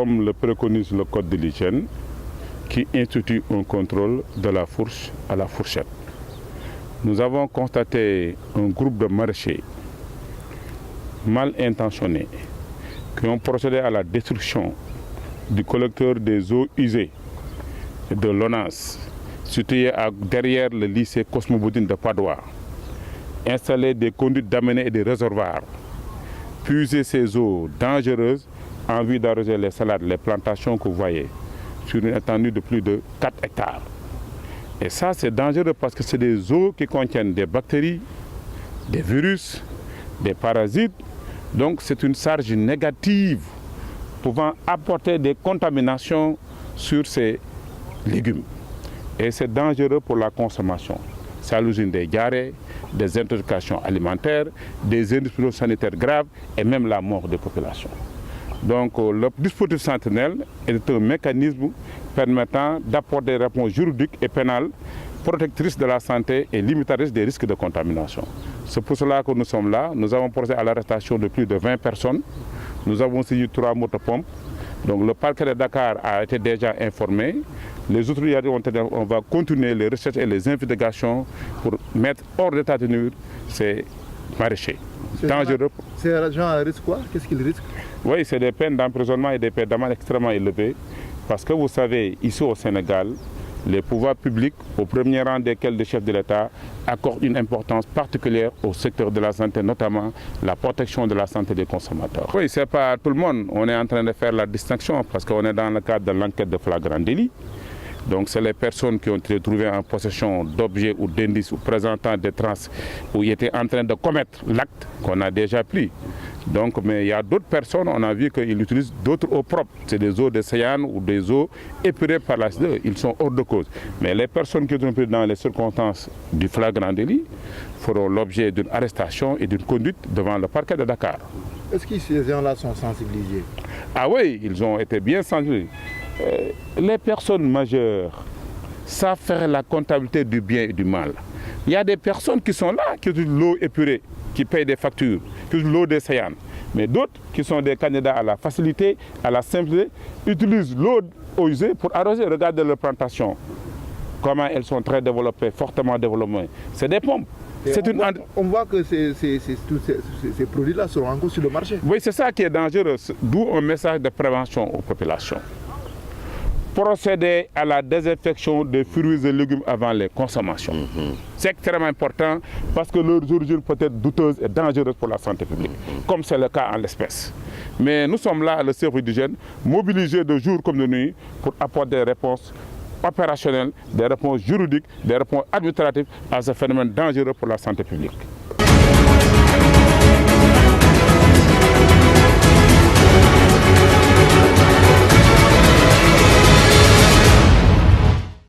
comme le préconise le code de l'hygiène, qui institue un contrôle de la fourche à la fourchette. Nous avons constaté un groupe de maraîchers mal intentionnés qui ont procédé à la destruction du collecteur des eaux usées de l'ONAS, situé derrière le lycée Cosmopolitain de Padoua, installé des conduites d'amener et des réservoirs, puiser ces eaux dangereuses en vue d'arroser les salades, les plantations que vous voyez, sur une étendue de plus de 4 hectares. Et ça, c'est dangereux parce que c'est des eaux qui contiennent des bactéries, des virus, des parasites. Donc, c'est une charge négative pouvant apporter des contaminations sur ces légumes. Et c'est dangereux pour la consommation. C'est à l'origine des diarrhées, des intoxications alimentaires, des intoxications sanitaires graves et même la mort des populations. Donc le dispositif Sentinelle est un mécanisme permettant d'apporter des réponses juridiques et pénales protectrices de la santé et limitatrices des risques de contamination. C'est pour cela que nous sommes là. Nous avons procédé à l'arrestation de plus de 20 personnes. Nous avons saisi 3 motopompes. Donc le parquet de Dakar a été déjà informé. Les autorités on va continuer les recherches et les investigations pour mettre hors d'état de nuire ces maraîchers. Dangereux. Ces gens risquent quoi? Qu'est-ce qu'ils risquent? Oui, c'est des peines d'emprisonnement et des peines d'amende extrêmement élevées. Parce que vous savez, ici au Sénégal, les pouvoirs publics, au premier rang desquels le chef de l'État, accordent une importance particulière au secteur de la santé, notamment la protection de la santé des consommateurs. Oui, ce n'est pas tout le monde. On est en train de faire la distinction parce qu'on est dans le cadre de l'enquête de flagrant délit. Donc c'est les personnes qui ont été trouvées en possession d'objets ou d'indices ou présentant des traces où ils étaient en train de commettre l'acte qu'on a déjà pris. Donc, mais il y a d'autres personnes, on a vu qu'ils utilisent d'autres eaux propres. C'est des eaux de Séyane ou des eaux épurées par la CDE. Ils sont hors de cause. Mais les personnes qui sont prises dans les circonstances du flagrant délit feront l'objet d'une arrestation et d'une conduite devant le parquet de Dakar. Est-ce que ces gens-là sont sensibilisés? Ah oui, ils ont été bien sensibilisés. Les personnes majeures savent faire la comptabilité du bien et du mal. Il y a des personnes qui sont là, qui utilisent l'eau épurée, qui payent des factures, qui utilisent l'eau des Séyane. Mais d'autres qui sont des candidats à la facilité, à la simplicité, utilisent l'eau usée pour arroser. Regardez leurs plantations. Comment elles sont très développées, fortement développées. C'est des pompes. On voit que tous ces produits-là seront encore sur le marché. Oui, c'est ça qui est dangereux. D'où un message de prévention aux populations. Procéder à la désinfection des fruits et légumes avant les consommations. C'est extrêmement important parce que leur origine peut être douteuse et dangereuse pour la santé publique, comme c'est le cas en l'espèce. Mais nous sommes là, le service d'hygiène, mobilisés de jour comme de nuit pour apporter des réponses opérationnelles, des réponses juridiques, des réponses administratives à ce phénomène dangereux pour la santé publique.